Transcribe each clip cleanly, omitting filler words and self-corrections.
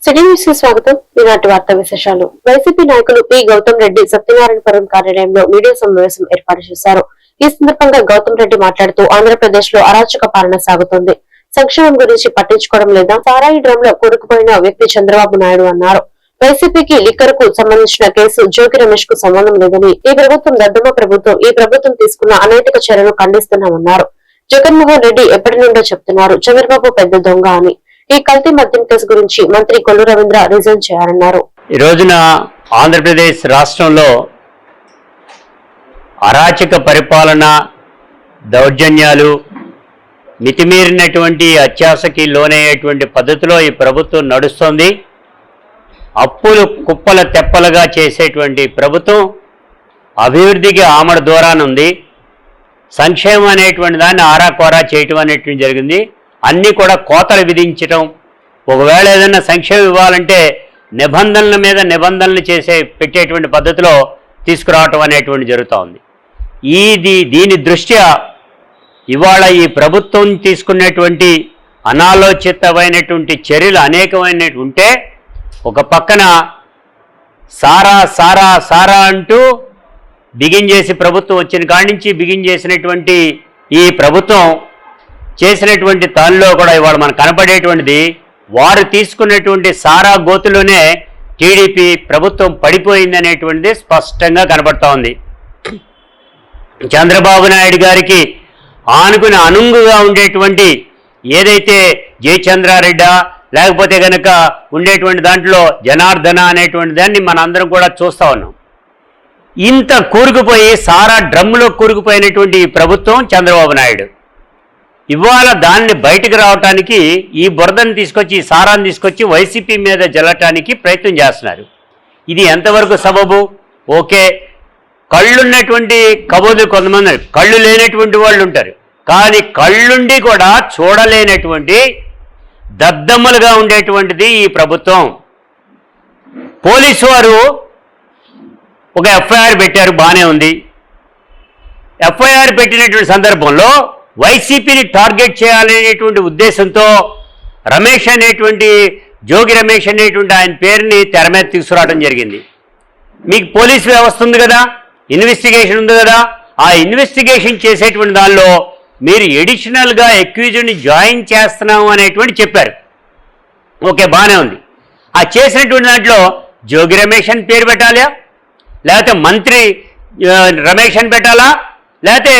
City news కి స్వాగతం. ఈనాటి వార్తా విశేషాలు. వైసీపీ నాయకులు పి గౌతమ్ రెడ్డి సత్యనారాయణపురం కార్యాలయంలో మీడియా సమావేశం ఏర్పాటు చేశారు. ఈ సందర్భంగా గౌతమ్ రెడ్డి మాట్లాడుతూ ఆంధ్రప్రదేశ్ లో అరాచక పాలన సాగుతుంది, సంక్షేమం గురించి పట్టించుకోవడం లేదా, సారాయి డ్రమ్ లో కూరుకుపోయిన వ్యక్తి చంద్రబాబు నాయుడు అన్నారు. వైసీపీకి లిక్కర్ కు సంబంధించిన కేసు జోగి రమేష్ కు సంబంధం లేదని, ఈ ప్రభుత్వం దద్దమ్మ ప్రభుత్వం, ఈ ప్రభుత్వం తీసుకున్న అనైతిక చర్యను ఖండిస్తున్నామన్నారు. జగన్మోహన్ రెడ్డి ఎప్పటి నుండో చెప్తున్నారు చంద్రబాబు పెద్ద దొంగ అని. ఈ కల్తీ మద్యం కేసు గురించి మంత్రి కొల్లు రవీంద్ర రిజైన్ చేయాలన్నారు. ఈ రోజున ఆంధ్రప్రదేశ్ రాష్ట్రంలో అరాచక పరిపాలన, దౌర్జన్యాలు, మితిమీరినటువంటి అత్యాశకి లోనయ్యేటువంటి పద్ధతిలో ఈ ప్రభుత్వం నడుస్తోంది. అప్పులు కుప్పల తెప్పలుగా చేసేటువంటి ప్రభుత్వం అభివృద్ధికి ఆమడ దూరానుంది. సంక్షేమం అనేటువంటి దాన్ని ఆరాకోరా చేయటం అనేటువంటి జరిగింది. అన్నీ కూడా కోతలు విధించటం, ఒకవేళ ఏదైనా సంక్షేమం ఇవ్వాలంటే నిబంధనల మీద నిబంధనలు పెట్టేటువంటి పద్ధతిలో తీసుకురావటం అనేటువంటి జరుగుతూ ఉంది. దీని దృష్ట్యా ఇవాళ ఈ ప్రభుత్వం తీసుకున్నటువంటి అనాలోచితమైనటువంటి చర్యలు అనేకమైనటువంటి ఉంటే, ఒక పక్కన సారా సారా సారా అంటూ బిగిన్ చేసి ప్రభుత్వం వచ్చిన కాడి నుంచి బిగిన్ చేసినటువంటి ఈ ప్రభుత్వం చేసినటువంటి దానిలో కూడా ఇవాళ మనకు కనపడేటువంటిది, వారు తీసుకున్నటువంటి సారా గోతులోనే టీడీపీ ప్రభుత్వం పడిపోయింది అనేటువంటిది స్పష్టంగా కనపడతా ఉంది. చంద్రబాబు నాయుడు గారికి ఆనుకుని అనుంగుగా ఉండేటువంటి ఏదైతే జయచంద్రారెడ్డి లేకపోతే కనుక ఉండేటువంటి దాంట్లో జనార్దన అనేటువంటి దాన్ని మన అందరం కూడా చూస్తూ ఉన్నాం. ఇంత కూరుకుపోయి సారా డ్రమ్ములో కూరుకుపోయినటువంటి ఈ ప్రభుత్వం చంద్రబాబు నాయుడు ఇవాళ దాన్ని బయటకు రావటానికి ఈ బురదను తీసుకొచ్చి, ఈ సారాన్ని తీసుకొచ్చి వైసీపీ మీద జల్లటానికి ప్రయత్నం చేస్తున్నారు. ఇది ఎంతవరకు సబబు? ఓకే, కళ్ళున్నటువంటి కబోదులు కొంతమంది, కళ్ళు లేనటువంటి వాళ్ళు ఉంటారు, కానీ కళ్ళుండి కూడా చూడలేనటువంటి దద్దమ్మలుగా ఉండేటువంటిది ఈ ప్రభుత్వం. పోలీసు వారు ఒక ఎఫ్ఐఆర్ పెట్టారు, బాగానే ఉంది. ఎఫ్ఐఆర్ పెట్టినటువంటి సందర్భంలో వైసీపీని టార్గెట్ చేయాలనేటువంటి ఉద్దేశంతో రమేష్ అనేటువంటి, జోగి రమేష్ అనేటువంటి ఆయన పేరుని తెర మీద తీసుకురావడం జరిగింది. మీకు పోలీస్ వ్యవస్థ ఉంది కదా, ఇన్వెస్టిగేషన్ ఉంది కదా, ఆ ఇన్వెస్టిగేషన్ చేసేటువంటి దానిలో మీరు ఎడిషనల్గా అక్యూజ్డ్ని జాయిన్ చేస్తున్నాము అనేటువంటి చెప్పారు. ఓకే, బాగానే ఉంది. ఆ చేసినటువంటి దాంట్లో జోగి రమేష్ అని పేరు పెట్టాలా, లేకపోతే మంత్రి రమేష్ అని పెట్టాలా, లేకపోతే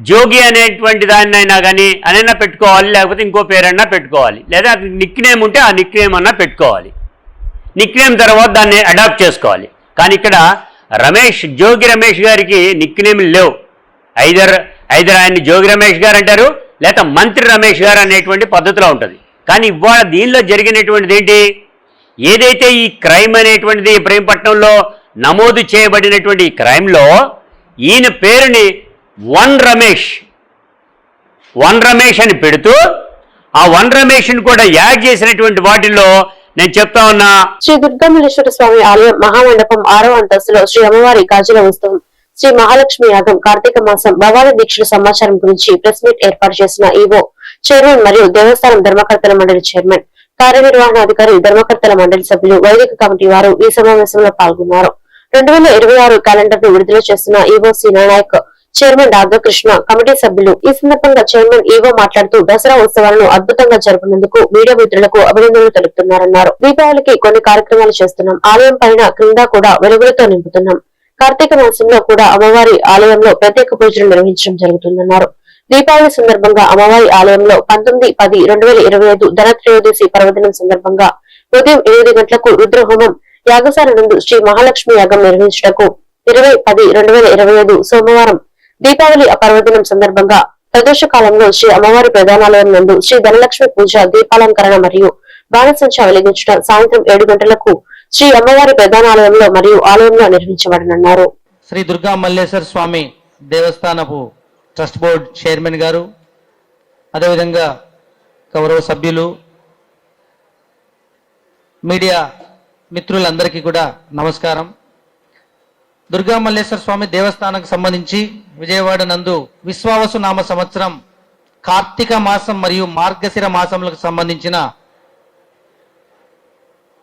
జోగి అనేటువంటి దాన్నైనా కానీ అనైనా పెట్టుకోవాలి, లేకపోతే ఇంకో పేరన్నా పెట్టుకోవాలి, లేదా నిక్ నేమ్ ఉంటే ఆ నిక్ నేమ్ అన్నా పెట్టుకోవాలి. నిక్ నేమ్ తర్వాత దాన్ని అడాప్ట్ చేసుకోవాలి. కానీ ఇక్కడ జోగి రమేష్ గారికి నిక్ నేమ్లు లేవు. ఐదర్ ఆయన్ని జోగి రమేష్ గారు అంటారు, లేకపోతే మంత్రి రమేష్ గారు అనేటువంటి పద్ధతిలో ఉంటుంది. కానీ ఇవాళ దీనిలో జరిగినటువంటిది ఏంటి? ఏదైతే ఈ క్రైమ్ అనేటువంటిది ఇబ్రహీంపట్నంలో నమోదు చేయబడినటువంటి ఈ క్రైమ్లో ఈయన పేరుని వన్ రమేష్ అని పెడుతూ ఆ వన్ రమేష్ని కూడా యాడ్ చేసినటువంటి వాటిల్లో నేను చెప్తా ఉన్నా. శ్రీ దుర్గామల్లేశ్వర స్వామి ఆలయం మహామండపం 6వ అంతస్తులో శ్రీ అమ్మవారి గాజుల ఉత్సవం, శ్రీ మహాలక్ష్మి యాగం, కార్తీక మాసం, భవానీ దీక్షల సమాచారం గురించి ప్రెస్ మీట్ ఏర్పాటు చేసిన ఈవో, చైర్మన్ మరియు దేవస్థానం ధర్మకర్తల మండలి చైర్మన్, కార్యనిర్వహణాధికారి, ధర్మకర్తల మండలి సభ్యులు, వైదిక కమిటీ వారు ఈ సమావేశంలో పాల్గొన్నారు. 2026 క్యాలెండర్ ను విడుదల చేస్తున్న EO Nayak, chairman Radhakrishna, committee సభ్యులు. ఈ సందర్భంగా చైర్మన్ ఈవో మాట్లాడుతూ దసరా ఉత్సవాలను అద్భుతంగా జరుపునందుకు మీడియా మిత్రులకు అభినందనలు తెలుపుతున్నారన్నారు. దీపావళికి కొన్ని కార్యక్రమాలు చేస్తున్నాం, ఆలయం పైన క్రింద కూడా వెలుగులతో నింపుతున్నాం. కార్తీక మాసంలో కూడా అమ్మవారి ఆలయంలో ప్రత్యేక పూజలు నిర్వహించడం జరుగుతుందన్నారు. దీపావళి సందర్భంగా అమ్మవారి ఆలయంలో 19/10/2025 ధనత్రయోదశి పర్వదినం సందర్భంగా ఉదయం 8 గంటలకు రుద్రహోమం, యాగశాల నందు శ్రీ మహాలక్ష్మి యాగం నిర్వహించటకు 20/10/2025 సోమవారం దీపావళి పర్వదినం సందర్భంగా ప్రదోష కాలంలో శ్రీ అమ్మవారి ప్రధానాలయం నందు శ్రీ ధనలక్ష్మి పూజ, దీపాలంకరణ మరియు బాణసంచా వెలిగించడం సాయంత్రం 7 గంటలకు శ్రీ అమ్మవారి ప్రధానాలయంలో మరియు ఆలయంలో నిర్వహించబడనున్నారు. శ్రీ దుర్గా మల్లేశ్వర స్వామి దేవస్థానపు ట్రస్ట్ బోర్డ్ చైర్మన్ గారు, అదేవిధంగా గౌరవ సభ్యులు, మీడియా మిత్రులందరికీ కూడా నమస్కారం. దుర్గా మల్లేశ్వర స్వామి దేవస్థానానికి సంబంధించి విజయవాడ నందు విశ్వావసు నామ సంవత్సరం కార్తీక మాసం మరియు మార్గశిర మాసములకు సంబంధించిన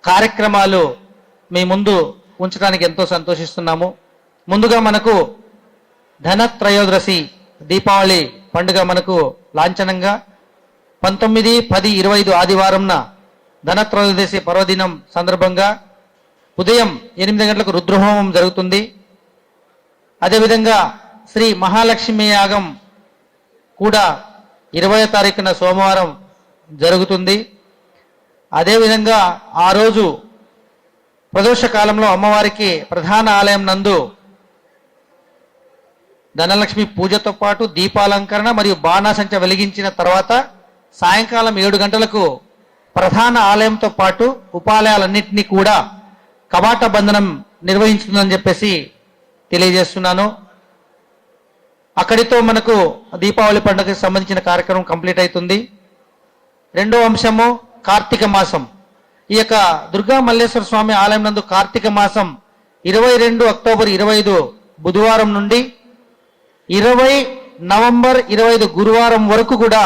కార్యక్రమాలు మీ ముందు ఉంచడానికి ఎంతో సంతోషిస్తున్నాము. ముందుగా మనకు ధనత్రయోదశి దీపావళి పండుగ మనకు లాంఛనంగా 19, 10, 25 ఆదివారంన ధనత్రయోదశి పర్వదినం సందర్భంగా ఉదయం 8 గంటలకు రుద్రహోమం జరుగుతుంది. అదేవిధంగా శ్రీ మహాలక్ష్మి యాగం కూడా 20వ తారీఖున సోమవారం జరుగుతుంది. అదేవిధంగా ఆ రోజు ప్రదోష కాలంలో అమ్మవారికి ప్రధాన ఆలయం నందు ధనలక్ష్మి పూజతో పాటు దీపాలంకరణ మరియు బాణాసంచ వెలిగించిన తర్వాత సాయంకాలం 7 గంటలకు ప్రధాన ఆలయంతో పాటు ఉపాలయాలన్నింటినీ కూడా కవాట బంధనం నిర్వహించుతుందని చెప్పేసి తెలియజేస్తున్నాను. అక్కడితో మనకు దీపావళి పండుగకి సంబంధించిన కార్యక్రమం కంప్లీట్ అవుతుంది. రెండో అంశము కార్తీక మాసం. ఈ యొక్క దుర్గా మల్లేశ్వర స్వామి ఆలయం నందు కార్తీక మాసం 22 అక్టోబర్ 25 బుధవారం నుండి 20 నవంబర్ 25 గురువారం వరకు కూడా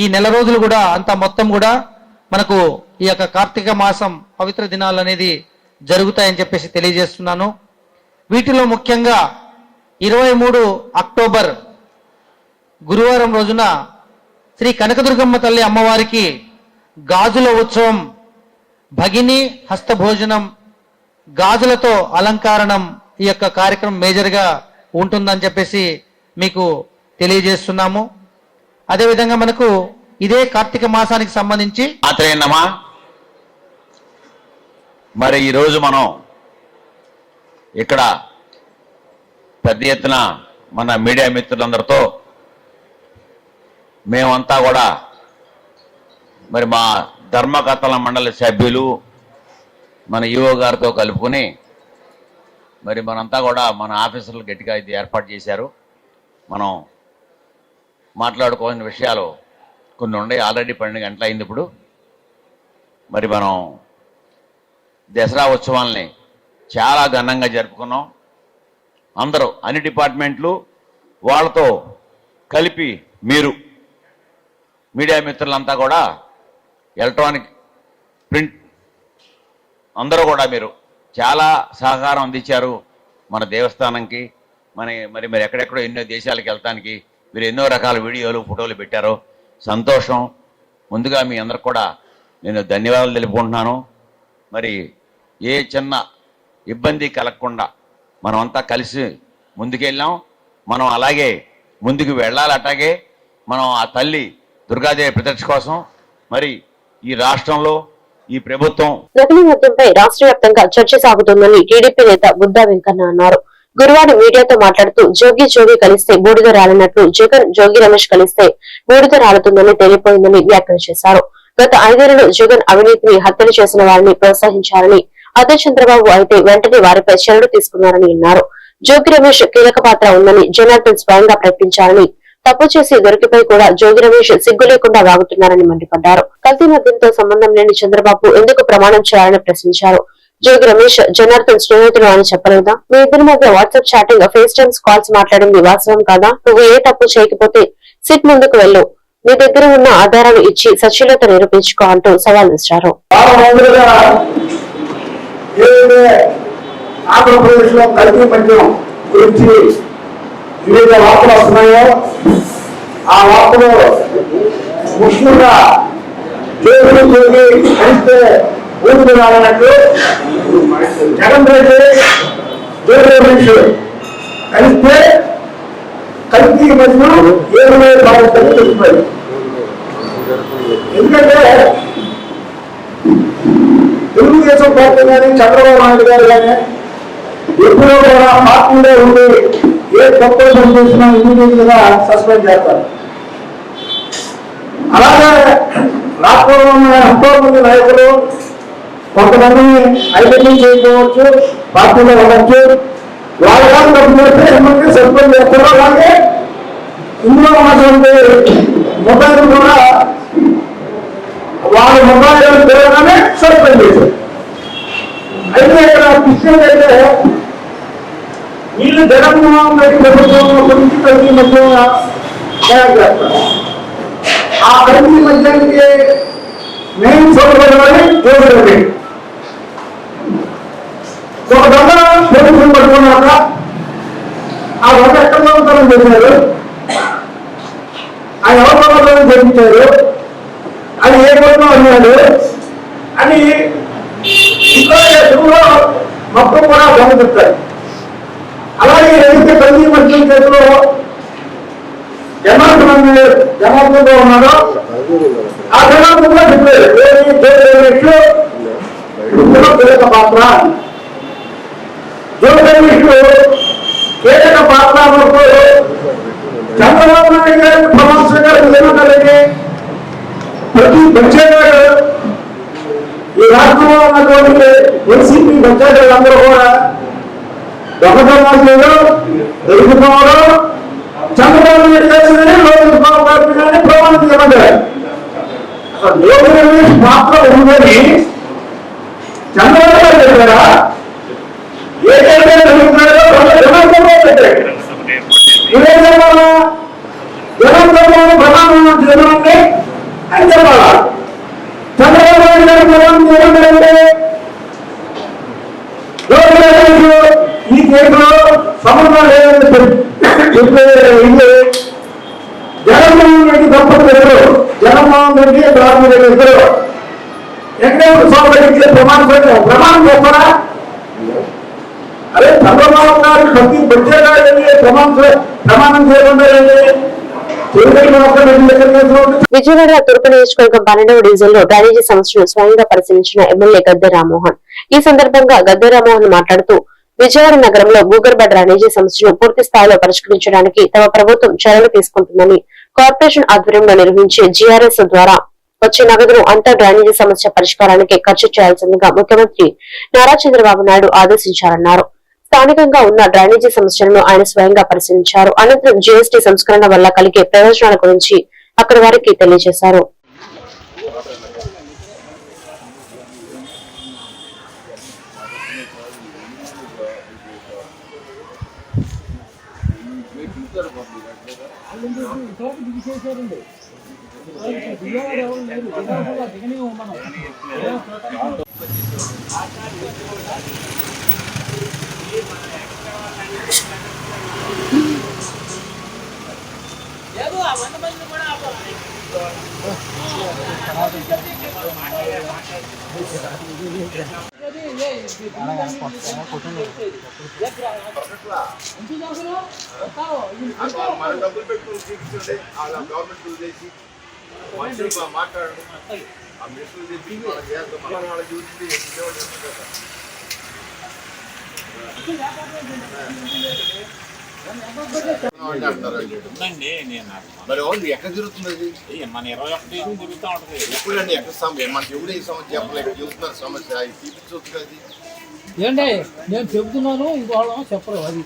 ఈ నెల రోజులు కూడా అంతా మొత్తం కూడా మనకు ఈ యొక్క కార్తీక మాసం పవిత్ర దినాలు అనేది జరుగుతాయని చెప్పేసి తెలియజేస్తున్నాను. వీటిలో ముఖ్యంగా 23 అక్టోబర్ గురువారం రోజున శ్రీ కనకదుర్గమ్మ తల్లి అమ్మవారికి గాజుల ఉత్సవం, భగిని హస్తభోజనం, గాజులతో అలంకారణం ఈ యొక్క కార్యక్రమం మేజర్గా ఉంటుందని చెప్పేసి మీకు తెలియజేస్తున్నాము. అదేవిధంగా మనకు ఇదే కార్తీక మాసానికి సంబంధించి మాత్రేనమ్మా. మరి ఈరోజు మనం ఇక్కడ పెద్ద ఎత్తున మన మీడియా మిత్రులందరితో మేమంతా కూడా మరి మా ధర్మకర్తల మండలి సభ్యులు మన ఈఓ గారితో కలుపుకొని మరి మనంతా కూడా మన ఆఫీసర్లు గట్టిగా ఇది ఏర్పాటు చేశారు. మనం మాట్లాడుకోవాల్సిన విషయాలు కొన్ని ఉన్నాయి. ఆల్రెడీ 12 గంటలు అయింది. ఇప్పుడు మరి మనం దసరా ఉత్సవాల్ని చాలా ఘనంగా జరుపుకున్నాం. అందరూ అన్ని డిపార్ట్మెంట్లు వాళ్ళతో కలిపి మీరు మీడియా మిత్రులంతా కూడా ఎలక్ట్రానిక్, ప్రింట్ అందరూ కూడా మీరు చాలా సహకారం అందించారు మన దేవస్థానంకి. మరి ఎక్కడెక్కడో ఎన్నో దేశాలకు వెళ్తానికి మీరు ఎన్నో రకాల వీడియోలు, ఫోటోలు పెట్టారు. సంతోషం. ముందుగా మీ అందరికి కూడా నేను ధన్యవాదాలు తెలుపుకుంటున్నాను. మరి ఏ చిన్న ఇబ్బంది కలగకుండా మనమంతా కలిసి ముందుకెళ్ళాం. మనం అలాగే ముందుకు వెళ్ళాలి. అట్లాగే మనం ఆ తల్లి దుర్గాదేవి ప్రత్యక్ష కోసం మరి ఈ రాష్ట్రంలో ఈ ప్రభుత్వం నకిలీ మద్యంపై రాష్ట్ర వ్యాప్తంగా చర్చ సాగుతోందని టీడీపీ నేత బుద్దా వెంకన్న అన్నారు. గురువారం మీడియాతో మాట్లాడుతూ జోగి కలిస్తే బూడిద రాలినట్లు జగన్ జోగి రమేష్ కలిస్తే బూడిద రాలుతుందని తేలిపోయిందని వ్యాఖ్యలు చేశారు. గత 5 ఏళ్లలో జగన్ అవినీతిని హత్యలు చేసిన వారిని ప్రోత్సహించారని, అదే చంద్రబాబు అయితే వెంటనే వారిపై చర్యలు తీసుకున్నారని అన్నారు. జోగి రమేష్ కీలక పాత్ర ఉందని జనార్దన్ స్వయంగా ప్రకటించారని, తప్పు చేసి దొరికిపోయి కూడా జోగి రమేష్ సిగ్గు లేకుండా వాగుతున్నారని మండిపడ్డారు. కల్తీ మద్యంతో సంబంధం లేని చంద్రబాబు ఎందుకు ప్రమాణం చేయాలని ప్రశ్నించారు. జోగి రమేష్ జనార్దన్ స్నేహితులు అని చెప్పలేదా? మీ ఇద్దరి మధ్య WhatsApp chatting, face times calls మాట్లాడింది వాస్తవం కాదా? నువ్వు ఏ తప్పు చేయకపోతే సిట్ ముందుకు వెళ్ళు, నీ దగ్గర ఉన్న ఆధారాలు ఇచ్చి సచ్యులత నిరూపించుకో అంటూ సవాల్ విసిరారు. ఆంధ్రప్రదేశ్ లో కల్తీ మద్యం గురించి వివిధ వార్తలు వస్తున్నాయో ఆ వార్తలు ముఖ్యంగా జోగి కలిస్తే ఊరికి రావాలంటూ జగన్ రెడ్డి జోగి రమేష్ కలిస్తే కల్తీ మద్యం 7,000 తెలుస్తుంది. ఎందుకంటే తెలుగుదేశం పార్టీ కానీ చంద్రబాబు నాయుడు గారు కానీ ఎప్పుడో కూడా పార్టీలో ఉండి ఏ తప్పు చేసినా ఇమీడియట్ గా సస్పెండ్ చేస్తారు. అలాగే రాష్ట్రంలో ఉన్న ఎంతో మంది నాయకులు కొంతమందిని ఐడెంటిఫై చేయవచ్చు, పార్టీలో ఉండొచ్చు. వాళ్ళ తప్పు చేస్తే ఎమ్మెల్యే సస్పెండ్ చేస్తారు. అలాగే ఇందులో ఉన్నటువంటి మొబైల్ కూడా వాళ్ళ మొబైల్ తిరగగానే సస్పెండ్ చేశారు. అయితే ఇక్కడ విషయం అయితే వీళ్ళు జగన్మోహన్ రెడ్డి ప్రభుత్వంలో గురించి కల్తీ మద్యం తయారు చేస్తారు. ఆ కల్తీ మద్యానికి మెయిన్ సోదరులని జోగి రమేష్. చేశారు, ఆయన ఎవరి ప్రభుత్వం జరిపించారు, అది ఏ ప్రభుత్వం అన్నాడు అని ఇంకో కేసులో మొత్తం కూడా గమనిస్తారు. అలాగే ఏదైతే ప్రతి మధ్య కేసులో జనార్దనంలో ఉన్నారో ఆ జనార్దంలో చెప్పారు కీలక పాత్ర కీలక పాత్ర చంద్రబాబు నాయుడు గారిని ప్రమాణ గారు ఏమంటారండి, ప్రతి బడ్జెట్ ఈ రాష్ట్రంలో ఉన్నటువంటి వైసీపీ బడ్జెట్ అందరూ కూడా దొంగతనాలు దొరుకుతున్నారు, చంద్రబాబు నాయుడు గారిని లోకేష్ బాబు గారిని కానీ ప్రమాణం చేయమంటారు. అసలు లోకేష్ పాత్ర ఉందని చంద్రబాబు గారు చెప్పారా, ఏదైతే జరుగుతున్నారో పెట్టారు. ఇదే చెప్పాలా, జనంలో ప్రధానం చేయమంటే అని చెప్పాలా, చంద్రబాబు నాయుడు గారి ప్రధానం చేయమంటే ఈ కేసులో సంబంధం లేదని చెప్పే జగన్మోహన్ రెడ్డి తప్పదు ఎవరు, జగన్మోహన్ రెడ్డి రాజు రెడ్డి ఇద్దరు వెంకటేశ్వర స్వామి రెడ్డికి ప్రమాణం చెప్పరా? అదే చంద్రబాబు గారు ప్రతి బడ్జెట్ ప్రమాణం చేయకుండా విజయవాడ తూర్పు నియోజకవర్గం 12వ డివిజన్ లో డ్రైనేజీ సమస్యను స్వయంగా పరిశీలించిన ఎమ్మెల్యే గద్దె రామ్మోహన్. ఈ సందర్భంగా గద్దె రామ్మోహన్ మాట్లాడుతూ విజయవాడ నగరంలో భూగర్భ డ్రైనేజీ సమస్యను పూర్తి స్థాయిలో పరిష్కరించడానికి తమ ప్రభుత్వం చర్యలు తీసుకుంటుందని, కార్పొరేషన్ ఆధ్వర్యంలో నిర్వహించే జీఆర్ఎస్ ద్వారా వచ్చే నగదును అంతా డ్రైనేజీ సమస్య పరిష్కారానికి ఖర్చు చేయాల్సిందిగా ముఖ్యమంత్రి నారా చంద్రబాబు నాయుడు ఆదేశించారన్నారు. స్థానికంగా ఉన్న డ్రైనేజీ సమస్యలను ఆయన స్వయంగా పరిశీలించారు. అనంతరం జీఎస్టీ సంస్కరణ వల్ల కలిగే ప్రయోజనాల గురించి అక్కడి వారికి తెలియజేశారు. మరి అవును ఎక్కడ జరుగుతుంది, మన 21 తిరుగుతూ ఉంటుంది ఎప్పుడండి, ఎక్కడ సమస్య మనకి ఎవరు ఈ సమస్య చెప్పలేదు, చూస్తున్నారు సమస్య చూపించవచ్చు అది ఏంటే నేను చెబుతున్నాను, ఇంకోళ్ళం చెప్పరు. అది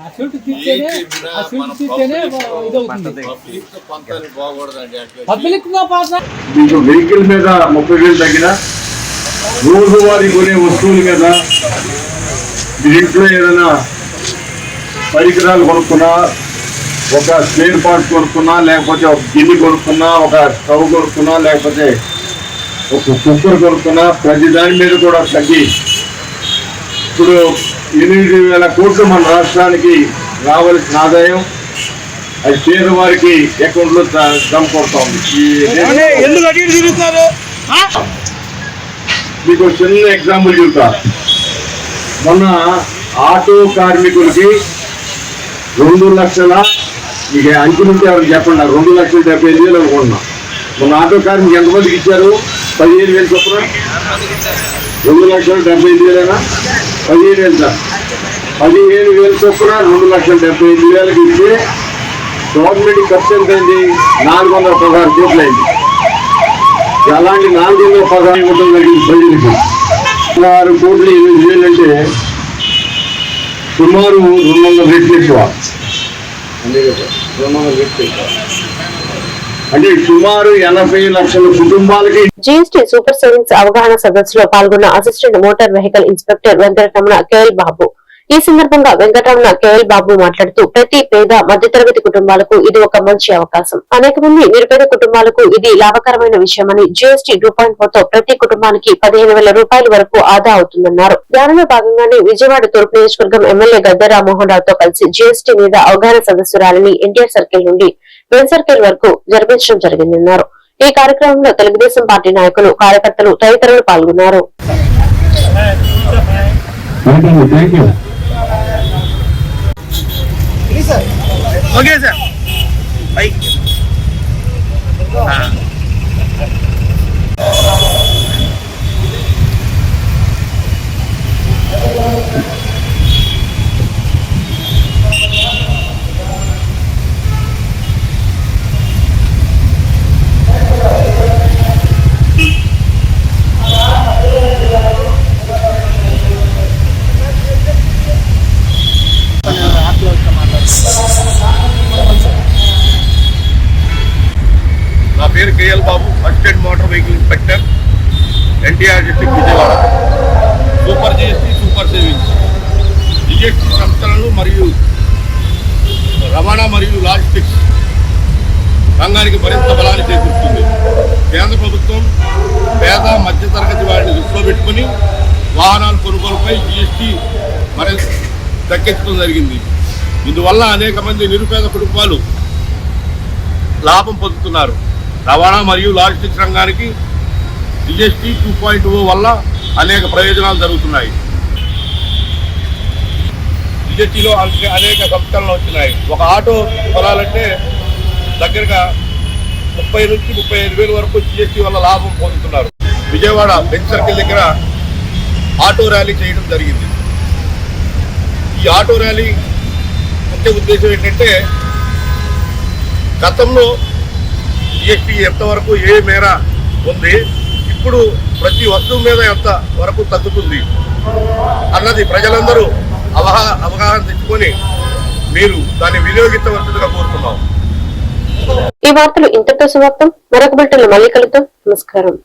ఆ చెట్టు తీస్తేనే ఇదవుతుంది. పబ్లిక్ మీకు వెహికల్ మీద 30,000 తగ్గిన రోజువారీ కొనే వస్తువుల మీద ఇంట్లో ఏదైనా పరికరాలు కొనుక్కున్నా, ఒక స్పేర్ పార్ట్ కొనుక్కున్నా, లేకపోతే ఒక గిన్నె కొనుక్కున్నా, ఒక స్టవ్ కొనుక్కున్నా, లేకపోతే ఒక కుక్కర్ కొనుక్కున్నా, ప్రతి దాని మీద కూడా తగ్గి ఇప్పుడు 8,000 కోట్లు మన రాష్ట్రానికి రావాల్సిన ఆదాయం అది పేదవారికి అకౌంట్లో జమ కొడతా ఉంది. మీకు చిన్న ఎగ్జాంపుల్ చెబుతా. మొన్న ఆటో కార్మికులకి 2 లక్షల ఇక అంచులుంటే ఎవరికి చెప్పండి, 2,75,000 అనుకుంటున్నా. మొన్న ఆటో కార్మికులు ఎంతమందికి ఇచ్చారు? 15,000 చొప్పున. 2,75,000 15,000 సార్, 15,000 చొప్పున 2,75,000 ఇచ్చి గవర్నమెంట్ ఖర్చు ఎంత అయింది? 416 కోట్లు అయింది. అలాంటి 416 కోట్లు జరిగింది ప్రజలకి. 6 కోట్లు 8,000 అంటే సుమారు 200 రెట్లు ఎక్కువ. అంతే కదా, 200 రెట్లు ఎక్కువ అంటే సుమారు 80 లక్షల కుటుంబాలకి. జీఎస్టీ సూపర్ సేవింగ్స్ అవగాహన సదస్సులో పాల్గొన్న assistant motor vehicle inspector Venkataramana KL Babu ఈ సందర్భంగా వెంకటరమణ కేఎల్ బాబు మాట్లాడుతూ ప్రతి పేద మధ్యతరగతి కుటుంబాలకు ఇది ఒక మంచి అవకాశం. అనేక మంది నిరుపేద కుటుంబాలకు ఇది లాభకరమైన విషయమని జీఎస్టీ 2.4తో ప్రతి కుటుంబానికి 15,000 రూపాయల వరకు ఆదా అవుతుందన్నారు. దానిలో భాగంగానే విజయవాడ తూర్పు నియోజకవర్గం ఎమ్మెల్యే గద్దె రామ్మోహన్ రావుతో కలిసి జీఎస్టీ మీద అవగాహన సదస్సు ర్యాలీని ఎన్టీఆర్ సర్కిల్ నుండి బెన్ సర్కిల్ వరకు జరిపించడం జరిగిందన్నారు. ఈ కార్యక్రమంలో తెలుగుదేశం పార్టీ నాయకులు, కార్యకర్తలు తదితరులు పాల్గొన్నారు. Okay sir. నా పేరు KL Babu, assistant motor vehicle inspector, NTR district Vijayawada. Super GST, super savings GST సంస్థలను మరియు రవాణా మరియు లాజిస్టిక్స్ రంగానికి మరింత బలాన్ని చేకూరుస్తుంది. కేంద్ర ప్రభుత్వం పేద మధ్యతరగతి వారిని దృష్టిలో పెట్టుకుని వాహనాల కొనుగోలుపై జిఎస్టీ మరింత తగ్గించడం జరిగింది. ఇందువల్ల అనేక మంది నిరుపేద కుటుంబాలు లాభం పొందుతున్నారు. రవాణా మరియు లాజిస్టిక్స్ రంగానికి జిఎస్టీ 2.0 వల్ల అనేక ప్రయోజనాలు జరుగుతున్నాయి. జిఎస్టీలో అనేక సంస్కరణలు వచ్చినాయి. ఒక ఆటో కొనాలంటే దగ్గరగా 30 నుంచి 35 వేల వరకు జిఎస్టీ వల్ల లాభం పొందుతున్నారు. విజయవాడ బెంచ్ సర్కిల్ దగ్గర ఆటో ర్యాలీ చేయడం జరిగింది. ఈ ఆటో ర్యాలీ ముఖ్య ఉద్దేశం ఏంటంటే గతంలో జిఎస్టీ ఎంతవరకు ఏ మేర ఉంది, ఇప్పుడు ప్రతి వస్తువు మీద ఎంత వరకు తగ్గుతుంది అన్నది ప్రజలందరూ అవగాహన తెచ్చుకొని మీరు దాన్ని వినియోగించవలసిందిగా కోరుతున్నాం. ఈ వార్తలు ఇంతతో సమాప్తం. మరొక బులెటిన్లో మళ్ళీ కలుద్దాం. నమస్కారం.